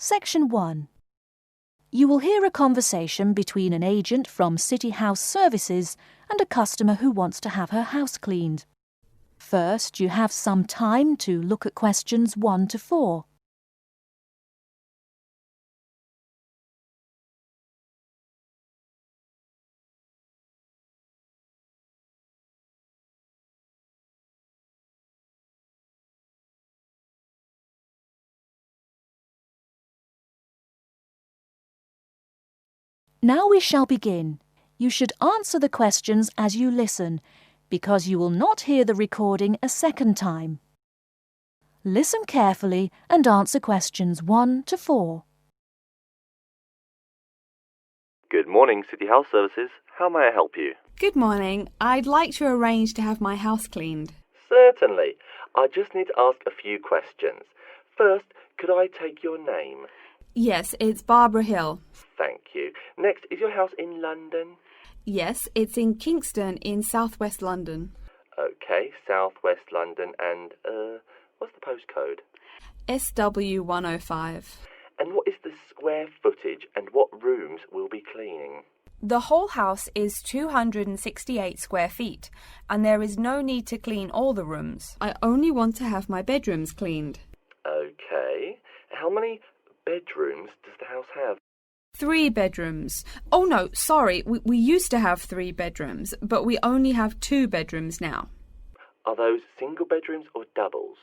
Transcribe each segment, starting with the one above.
Section 1. You will hear a conversation between an agent from City House Services and a customer who wants to have her house cleaned. First, you have some time to look at questions 1 to 4. Now we shall begin. You should answer the questions as you listen, because you will not hear the recording a second time. Listen carefully and answer questions 1 to 4. Good morning, City House Services. How may I help you? Good morning. I'd like to arrange to have my house cleaned. Certainly. I just need to ask a few questions. First, could I take your name? Yes, it's Barbara Hill. Thank you. Next, is your house in London? Yes, it's in Kingston in southwest London. Okay, southwest London. And, what's the postcode? SW105. And what is the square footage and what rooms will be cleaning? The whole house is 268 square feet, and there is no need to clean all the rooms. I only want to have my bedrooms cleaned. Okay. How many bedrooms does the house have? 3 bedrooms. Oh no, sorry, we used to have 3 bedrooms, but we only have 2 bedrooms now. Are those single bedrooms or doubles?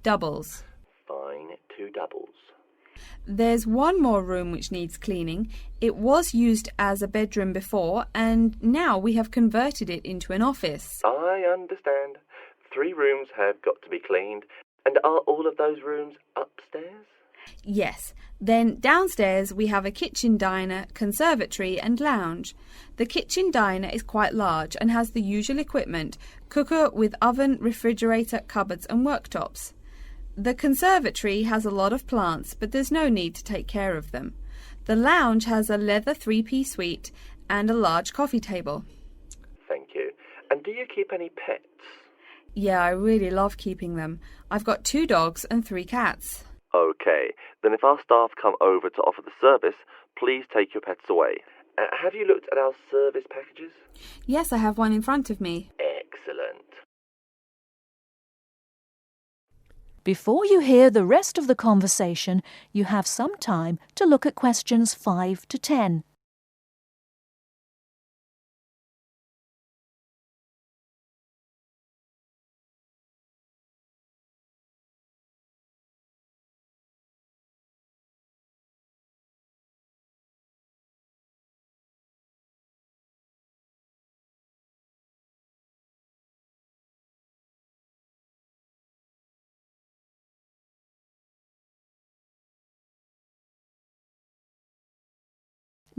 Doubles. Fine, 2 doubles. There's one more room which needs cleaning. It was used as a bedroom before, and now we have converted it into an office. I understand. 3 rooms have got to be cleaned. And are all of those rooms upstairs? Yes. Then downstairs we have a kitchen diner, conservatory and lounge. The kitchen diner is quite large and has the usual equipment: cooker with oven, refrigerator, cupboards and worktops. The conservatory has a lot of plants, but there's no need to take care of them. The lounge has a leather 3-piece suite and a large coffee table. Thank you. And do you keep any pets? Yeah, I really love keeping them. I've got 2 dogs and 3 cats. Okay, then if our staff come over to offer the service, please take your pets away. Have you looked at our service packages? Yes, I have one in front of me. Excellent. Before you hear the rest of the conversation, you have some time to look at questions 5 to 10.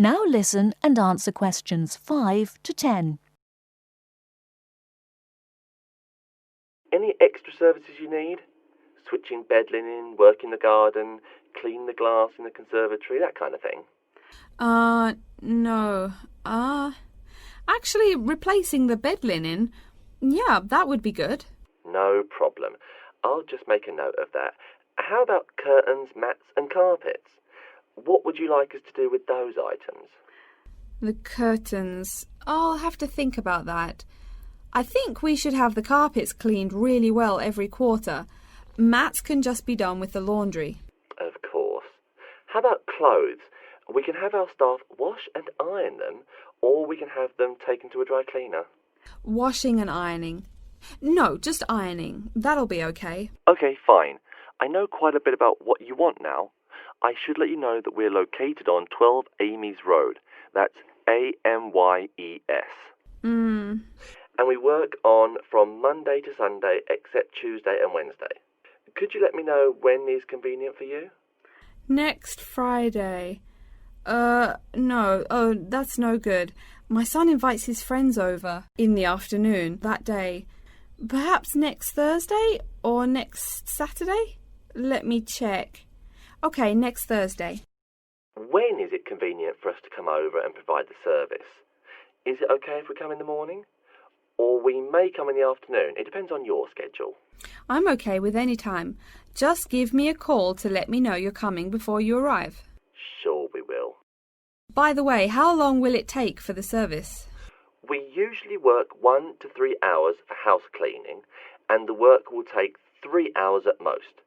Now listen and answer questions 5 to 10. Any extra services you need? Switching bed linen, work in the garden, clean the glass in the conservatory, that kind of thing? No. Actually, replacing the bed linen, yeah, that would be good. No problem. I'll just make a note of that. How about curtains, mats and carpets? What would you like us to do with those items? The curtains. I'll have to think about that. I think we should have the carpets cleaned really well every quarter. Mats can just be done with the laundry. Of course. How about clothes? We can have our staff wash and iron them, or we can have them taken to a dry cleaner. Washing and ironing. No, just ironing. That'll be okay. Okay, fine. I know quite a bit about what you want now. I should let you know that we're located on 12 Amy's Road. That's Amyes. And we work on from Monday to Sunday except Tuesday and Wednesday. Could you let me know when is convenient for you? Next Friday. No. Oh, that's no good. My son invites his friends over in the afternoon that day. Perhaps next Thursday or next Saturday? Let me check. Okay, next Thursday. When is it convenient for us to come over and provide the service? Is it okay if we come in the morning? or we may come in the afternoon. It depends on your schedule. I'm okay with any time. Just give me a call to let me know you're coming before you arrive. Sure we will. By the way, how long will it take for the service? We usually work 1 to 3 hours for house cleaning, and the work will take 3 hours at most.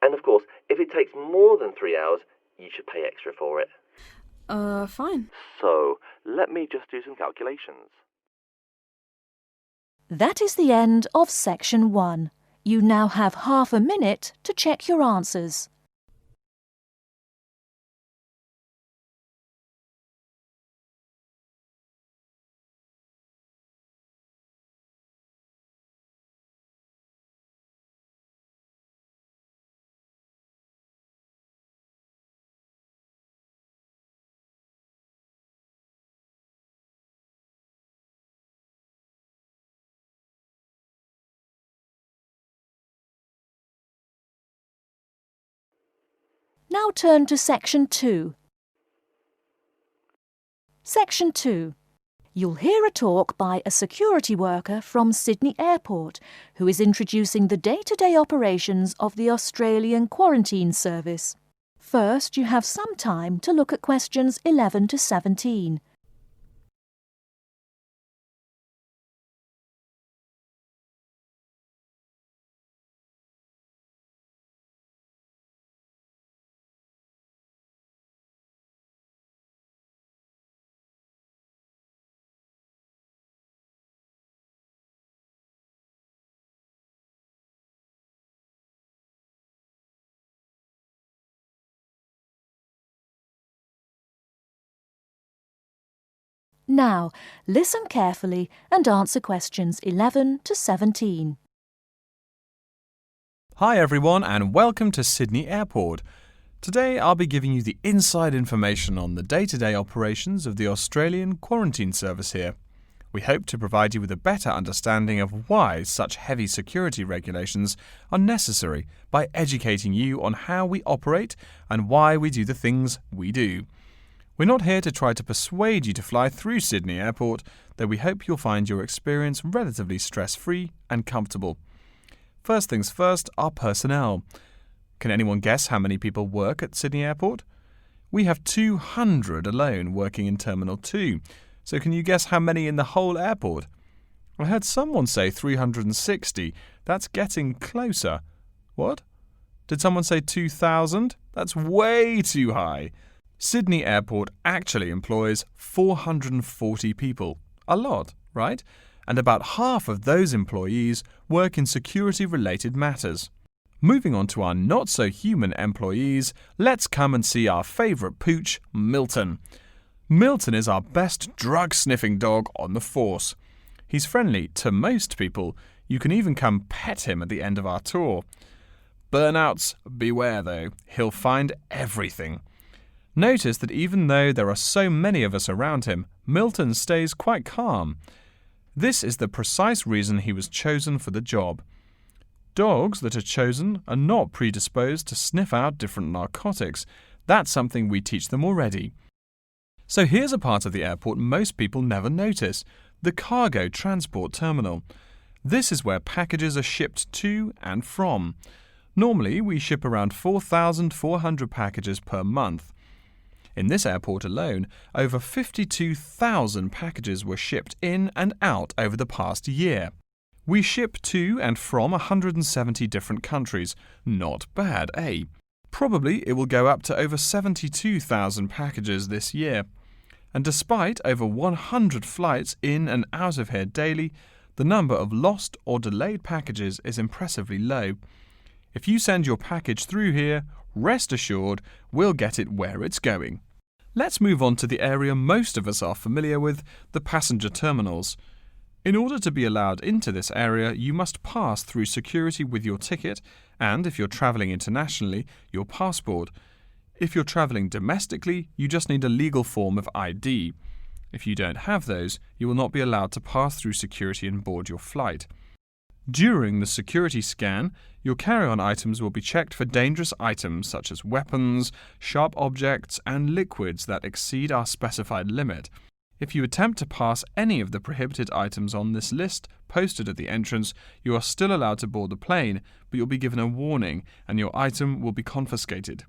And of course, if it takes more than 3 hours, you should pay extra for it. Fine. So, let me just do some calculations. That is the end of section 1. You now have half a minute to check your answers. Now turn to section 2. Section 2. You'll hear a talk by a security worker from Sydney Airport who is introducing the day-to-day operations of the Australian Quarantine Service. First, you have some time to look at questions 11 to 17. Now, listen carefully and answer questions 11 to 17. Hi everyone and welcome to Sydney Airport. Today I'll be giving you the inside information on the day-to-day operations of the Australian Quarantine Service here. We hope to provide you with a better understanding of why such heavy security regulations are necessary by educating you on how we operate and why we do the things we do. We're not here to try to persuade you to fly through Sydney Airport, though we hope you'll find your experience relatively stress-free and comfortable. First things first, our personnel. Can anyone guess how many people work at Sydney Airport? We have 200 alone working in Terminal 2, so can you guess how many in the whole airport? I heard someone say 360. That's getting closer. What? Did someone say 2,000? That's way too high. Sydney Airport actually employs 440 people. A lot, right? And about half of those employees work in security-related matters. Moving on to our not-so-human employees, let's come and see our favourite pooch, Milton. Milton is our best drug-sniffing dog on the force. He's friendly to most people. You can even come pet him at the end of our tour. Burnouts, beware though. He'll find everything. Notice that even though there are so many of us around him, Milton stays quite calm. This is the precise reason he was chosen for the job. Dogs that are chosen are not predisposed to sniff out different narcotics. That's something we teach them already. So here's a part of the airport most people never notice, the cargo transport terminal. This is where packages are shipped to and from. Normally, we ship around 4,400 packages per month. In this airport alone, over 52,000 packages were shipped in and out over the past year. We ship to and from 170 different countries. Not bad, eh? Probably it will go up to over 72,000 packages this year. And despite over 100 flights in and out of here daily, the number of lost or delayed packages is impressively low. If you send your package through here, rest assured we'll get it where it's going. Let's move on to the area most of us are familiar with, the passenger terminals. In order to be allowed into this area, you must pass through security with your ticket and, if you're travelling internationally, your passport. If you're travelling domestically, you just need a legal form of ID. If you don't have those, you will not be allowed to pass through security and board your flight. During the security scan, your carry-on items will be checked for dangerous items such as weapons, sharp objects, and liquids that exceed our specified limit. If you attempt to pass any of the prohibited items on this list posted at the entrance, you are still allowed to board the plane, but you'll be given a warning and your item will be confiscated.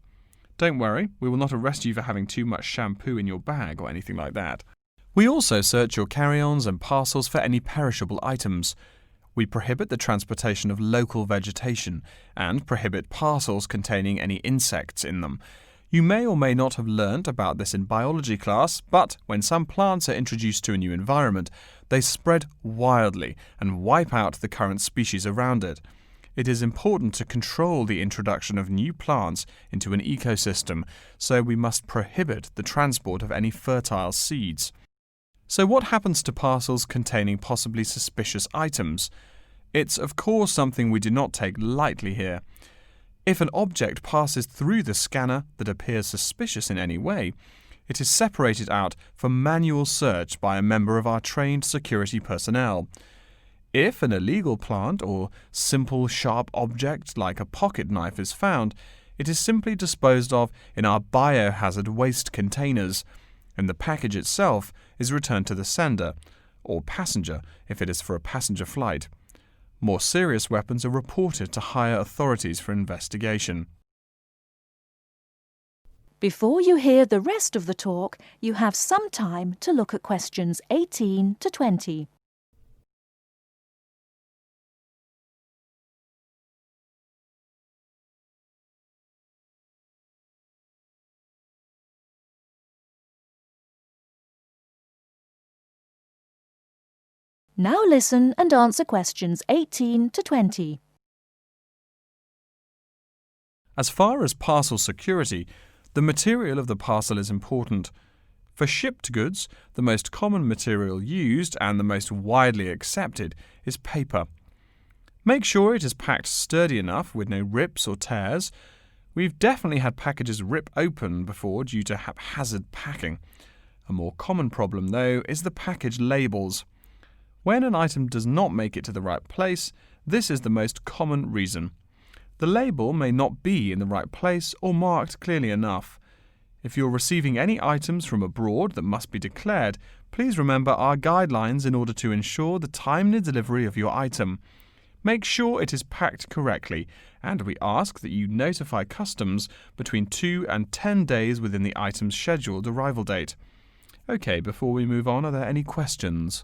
Don't worry, we will not arrest you for having too much shampoo in your bag or anything like that. We also search your carry-ons and parcels for any perishable items. We prohibit the transportation of local vegetation and prohibit parcels containing any insects in them. You may or may not have learnt about this in biology class, but when some plants are introduced to a new environment, they spread wildly and wipe out the current species around it. It is important to control the introduction of new plants into an ecosystem, so we must prohibit the transport of any fertile seeds. So what happens to parcels containing possibly suspicious items? It's of course something we do not take lightly here. If an object passes through the scanner that appears suspicious in any way, it is separated out for manual search by a member of our trained security personnel. If an illegal plant or simple sharp object like a pocket knife is found, it is simply disposed of in our biohazard waste containers, and the package itself is returned to the sender, or passenger if it is for a passenger flight. More serious weapons are reported to higher authorities for investigation. Before you hear the rest of the talk, you have some time to look at questions 18 to 20. Now listen and answer questions 18 to 20. As far as parcel security, the material of the parcel is important. For shipped goods, the most common material used and the most widely accepted is paper. Make sure it is packed sturdy enough with no rips or tears. We've definitely had packages rip open before due to haphazard packing. A more common problem, though, is the package labels. When an item does not make it to the right place, this is the most common reason. The label may not be in the right place or marked clearly enough. If you're receiving any items from abroad that must be declared, please remember our guidelines in order to ensure the timely delivery of your item. Make sure it is packed correctly, and we ask that you notify customs between 2 and 10 days within the item's scheduled arrival date. OK, before we move on, are there any questions?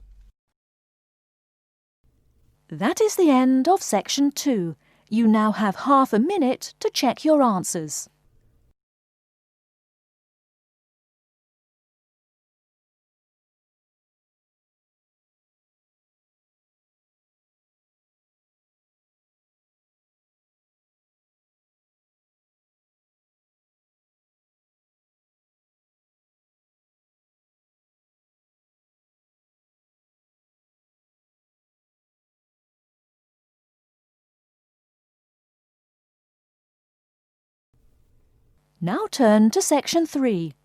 That is the end of section 2. You now have half a minute to check your answers. Now turn to section 3.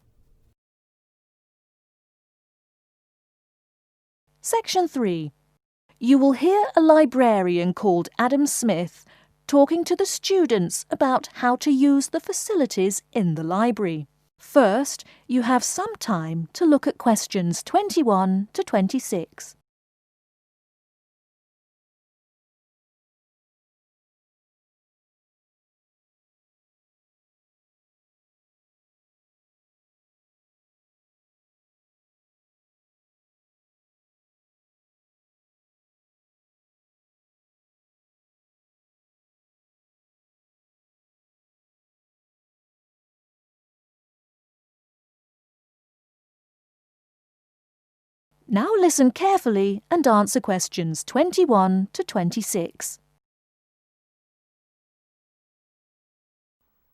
Section 3. You will hear a librarian called Adam Smith talking to the students about how to use the facilities in the library. First, you have some time to look at questions 21 to 26. Now listen carefully and answer questions 21 to 26.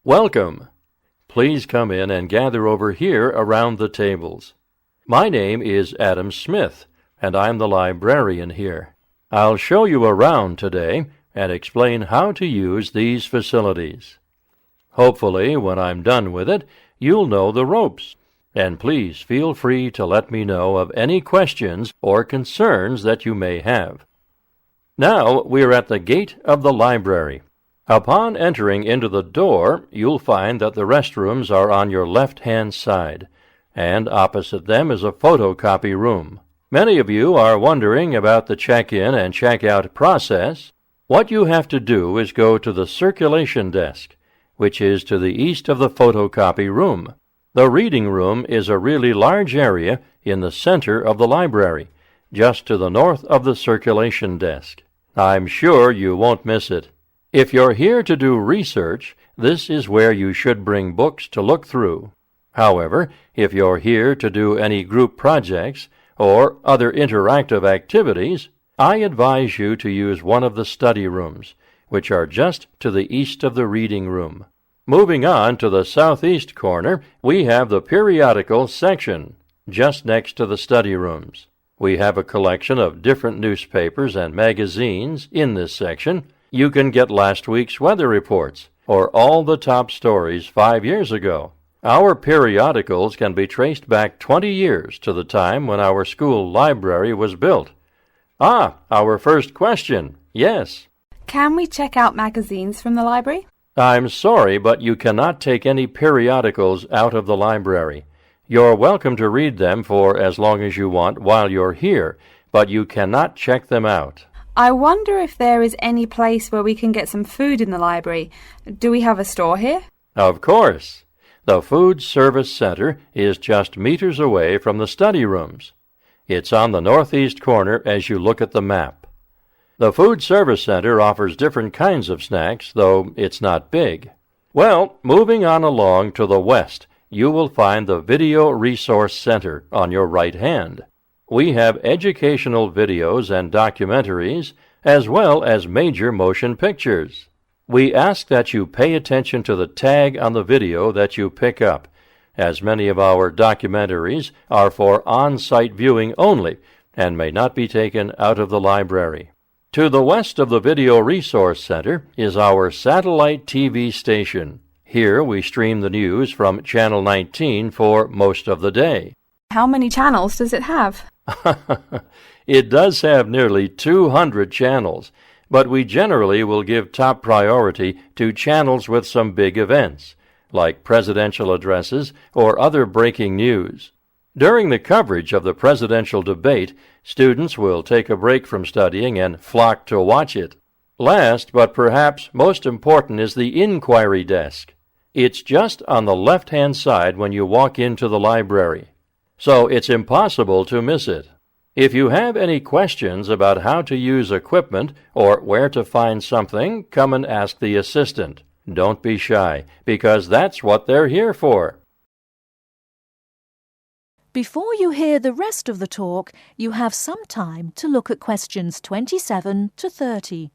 Welcome. Please come in and gather over here around the tables. My name is Adam Smith, and I'm the librarian here. I'll show you around today and explain how to use these facilities. Hopefully, when I'm done with it, you'll know the ropes. And please feel free to let me know of any questions or concerns that you may have. Now we're at the gate of the library. Upon entering into the door, you'll find that the restrooms are on your left-hand side. and opposite them is a photocopy room. Many of you are wondering about the check-in and check-out process. What you have to do is go to the circulation desk, which is to the east of the photocopy room. The reading room is a really large area in the center of the library, just to the north of the circulation desk. I'm sure you won't miss it. If you're here to do research, this is where you should bring books to look through. However, if you're here to do any group projects or other interactive activities, I advise you to use one of the study rooms, which are just to the east of the reading room. Moving on to the southeast corner, we have the periodical section, just next to the study rooms. We have a collection of different newspapers and magazines in this section. You can get last week's weather reports, or all the top stories 5 years ago. Our periodicals can be traced back 20 years to the time when our school library was built. Our first question. Yes. Can we check out magazines from the library? I'm sorry, but you cannot take any periodicals out of the library. You're welcome to read them for as long as you want while you're here, but you cannot check them out. I wonder if there is any place where we can get some food in the library. Do we have a store here? Of course. The Food Service Center is just meters away from the study rooms. It's on the northeast corner as you look at the map. The Food Service Center offers different kinds of snacks, though it's not big. Well, moving on along to the west, you will find the Video Resource Center on your right hand. We have educational videos and documentaries, as well as major motion pictures. We ask that you pay attention to the tag on the video that you pick up, as many of our documentaries are for on-site viewing only and may not be taken out of the library. To the west of the Video Resource Center is our satellite TV station. Here we stream the news from Channel 19 for most of the day. How many channels does it have? It does have nearly 200 channels, but we generally will give top priority to channels with some big events, like presidential addresses or other breaking news. During the coverage of the presidential debate, students will take a break from studying and flock to watch it. Last, but perhaps most important, is the inquiry desk. It's just on the left-hand side when you walk into the library, so it's impossible to miss it. If you have any questions about how to use equipment or where to find something, come and ask the assistant. Don't be shy, because that's what they're here for. Before you hear the rest of the talk, you have some time to look at questions 27 to 30.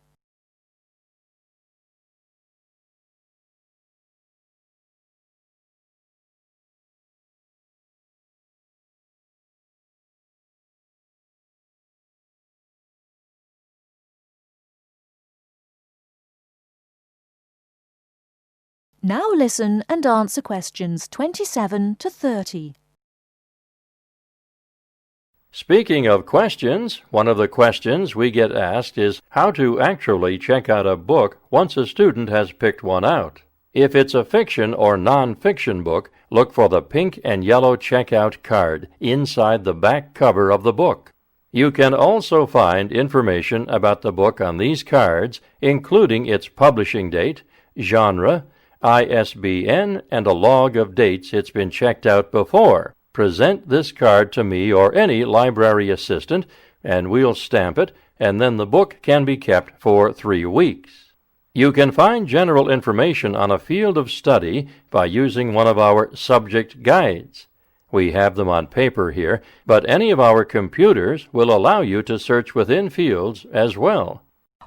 Now listen and answer questions 27 to 30. Speaking of questions, one of the questions we get asked is how to actually check out a book once a student has picked one out. If it's a fiction or non-fiction book, look for the pink and yellow checkout card inside the back cover of the book. You can also find information about the book on these cards, including its publishing date, genre, ISBN, and a log of dates it's been checked out before. Present this card to me or any library assistant, and we'll stamp it, and then the book can be kept for 3 weeks. You can find general information on a field of study by using one of our subject guides. We have them on paper here, but any of our computers will allow you to search within fields as well.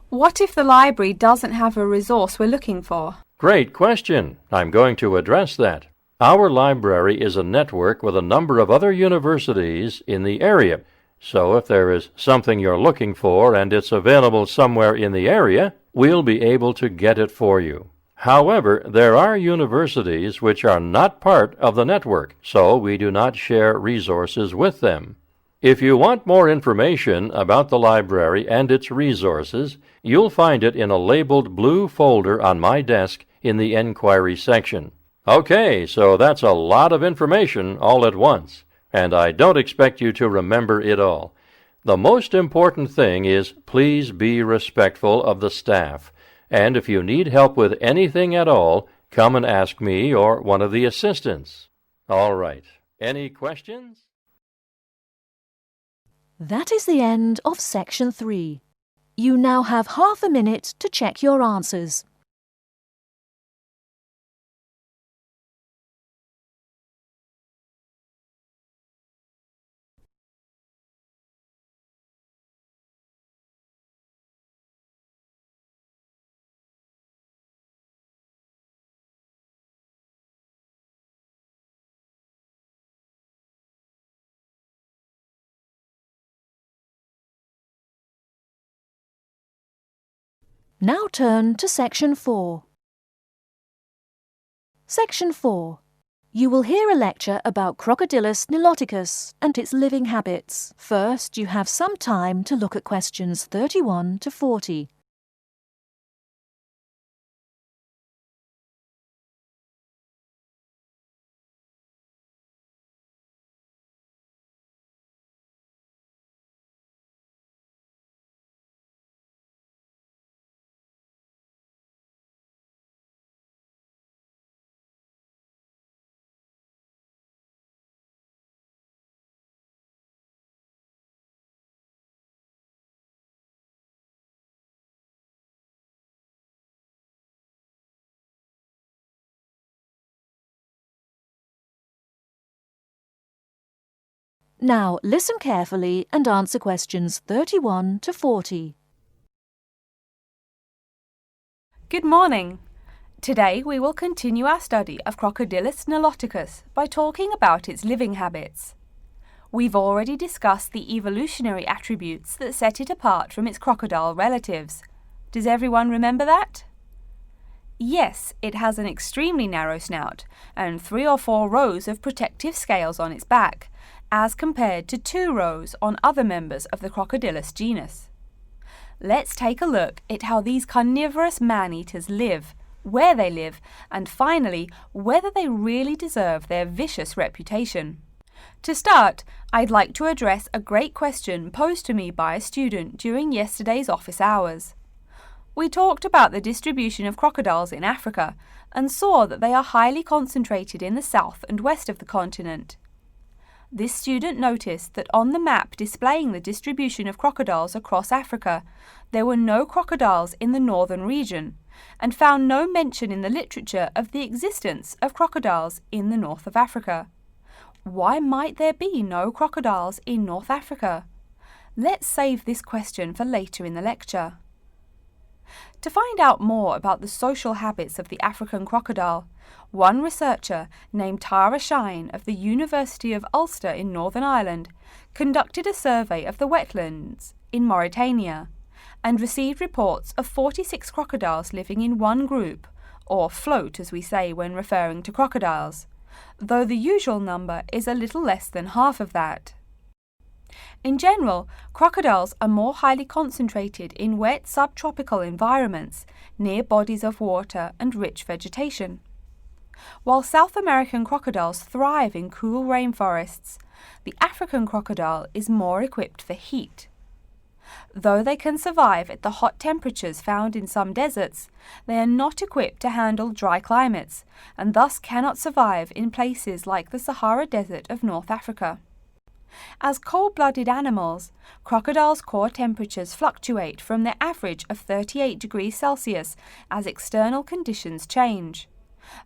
What if the library doesn't have a resource we're looking for? Great question. I'm going to address that. Our library is a network with a number of other universities in the area, so if there is something you're looking for and it's available somewhere in the area, we'll be able to get it for you. However, there are universities which are not part of the network, so we do not share resources with them. If you want more information about the library and its resources, you'll find it in a labeled blue folder on my desk in the Enquiry section. Okay, so that's a lot of information all at once, and I don't expect you to remember it all. The most important thing is please be respectful of the staff, and if you need help with anything at all, come and ask me or one of the assistants. All right. Any questions? That is the end of section 3. You now have half a minute to check your answers. Now turn to section 4. Section 4. You will hear a lecture about Crocodylus niloticus and its living habits. First, you have some time to look at questions 31 to 40. Now listen carefully and answer questions 31 to 40. Good morning. Today we will continue our study of Crocodylus niloticus by talking about its living habits. We've already discussed the evolutionary attributes that set it apart from its crocodile relatives. Does everyone remember that? Yes, it has an extremely narrow snout and 3 or 4 rows of protective scales on its back, as compared to 2 rows on other members of the Crocodylus genus. Let's take a look at how these carnivorous man-eaters live, where they live, and finally, whether they really deserve their vicious reputation. To start, I'd like to address a great question posed to me by a student during yesterday's office hours. We talked about the distribution of crocodiles in Africa and saw that they are highly concentrated in the south and west of the continent. This student noticed that on the map displaying the distribution of crocodiles across Africa, there were no crocodiles in the northern region, and found no mention in the literature of the existence of crocodiles in the north of Africa. Why might there be no crocodiles in North Africa? Let's save this question for later in the lecture. To find out more about the social habits of the African crocodile, one researcher named Tara Shine of the University of Ulster in Northern Ireland conducted a survey of the wetlands in Mauritania and received reports of 46 crocodiles living in one group, or float as we say when referring to crocodiles, though the usual number is a little less than half of that. In general, crocodiles are more highly concentrated in wet subtropical environments near bodies of water and rich vegetation. While South American crocodiles thrive in cool rainforests, the African crocodile is more equipped for heat. Though they can survive at the hot temperatures found in some deserts, they are not equipped to handle dry climates and thus cannot survive in places like the Sahara Desert of North Africa. As cold-blooded animals, crocodiles' core temperatures fluctuate from their average of 38 degrees Celsius as external conditions change.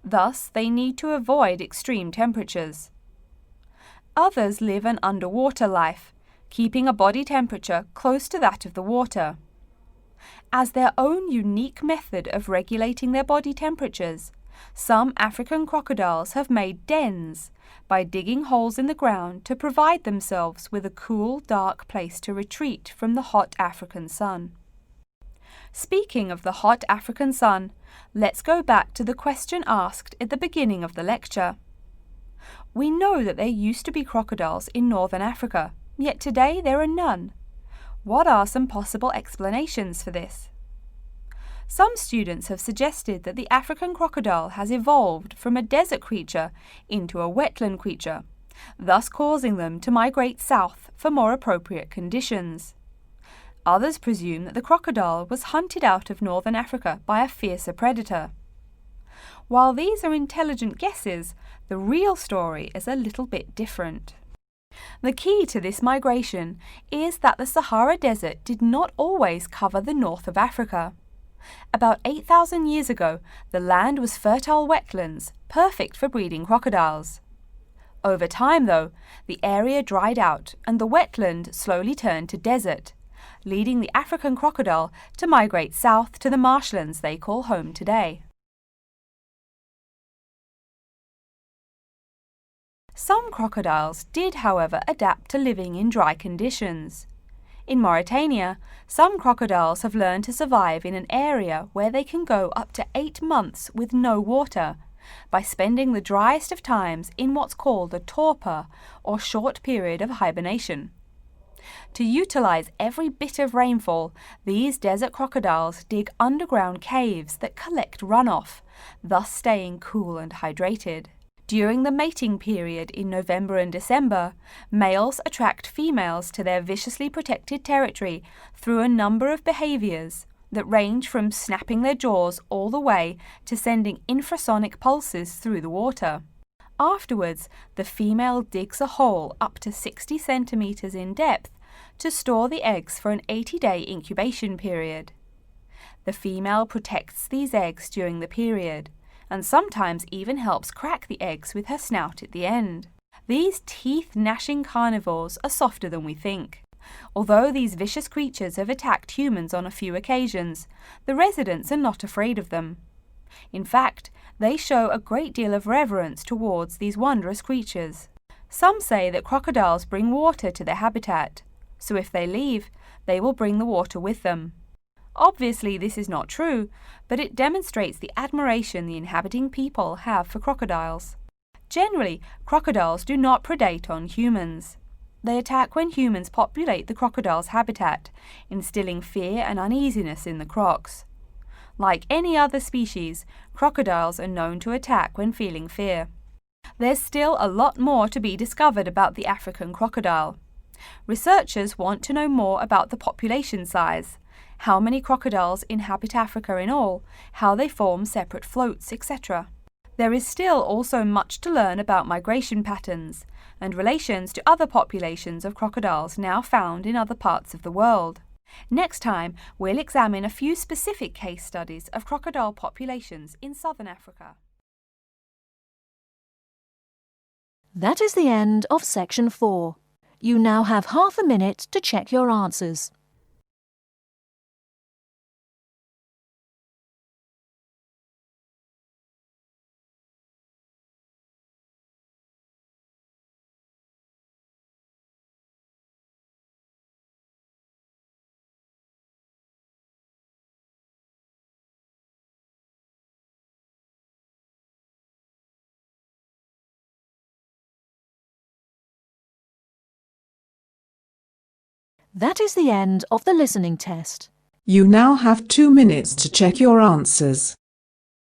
Thus, they need to avoid extreme temperatures. Others live an underwater life, keeping a body temperature close to that of the water. As their own unique method of regulating their body temperatures, some African crocodiles have made dens by digging holes in the ground to provide themselves with a cool, dark place to retreat from the hot African sun. Speaking of the hot African sun, let's go back to the question asked at the beginning of the lecture. We know that there used to be crocodiles in northern Africa, yet today there are none. What are some possible explanations for this? Some students have suggested that the African crocodile has evolved from a desert creature into a wetland creature, thus causing them to migrate south for more appropriate conditions. Others presume that the crocodile was hunted out of northern Africa by a fiercer predator. While these are intelligent guesses, the real story is a little bit different. The key to this migration is that the Sahara Desert did not always cover the north of Africa. About 8,000 years ago, the land was fertile wetlands, perfect for breeding crocodiles. Over time, though, the area dried out and the wetland slowly turned to desert, leading the African crocodile to migrate south to the marshlands they call home today. Some crocodiles did, however, adapt to living in dry conditions. In Mauritania, some crocodiles have learned to survive in an area where they can go up to 8 months with no water, by spending the driest of times in what's called a torpor, or short period of hibernation. To utilize every bit of rainfall, these desert crocodiles dig underground caves that collect runoff, thus staying cool and hydrated. During the mating period in November and December, males attract females to their viciously protected territory through a number of behaviors that range from snapping their jaws all the way to sending infrasonic pulses through the water. Afterwards, the female digs a hole up to 60 centimeters in depth to store the eggs for an 80-day incubation period. The female protects these eggs during the period, and sometimes even helps crack the eggs with her snout at the end. These teeth-gnashing carnivores are softer than we think. Although these vicious creatures have attacked humans on a few occasions, the residents are not afraid of them. In fact, they show a great deal of reverence towards these wondrous creatures. Some say that crocodiles bring water to their habitat, so if they leave, they will bring the water with them. Obviously, this is not true, but it demonstrates the admiration the inhabiting people have for crocodiles. Generally, crocodiles do not predate on humans. They attack when humans populate the crocodile's habitat, instilling fear and uneasiness in the crocs. Like any other species, crocodiles are known to attack when feeling fear. There's still a lot more to be discovered about the African crocodile. Researchers want to know more about the population size, how many crocodiles inhabit Africa in all, how they form separate floats, etc. There is still also much to learn about migration patterns and relations to other populations of crocodiles now found in other parts of the world. Next time, we'll examine a few specific case studies of crocodile populations in southern Africa. That is the end of section 4. You now have half a minute to check your answers. That is the end of the listening test. You now have 2 minutes to check your answers.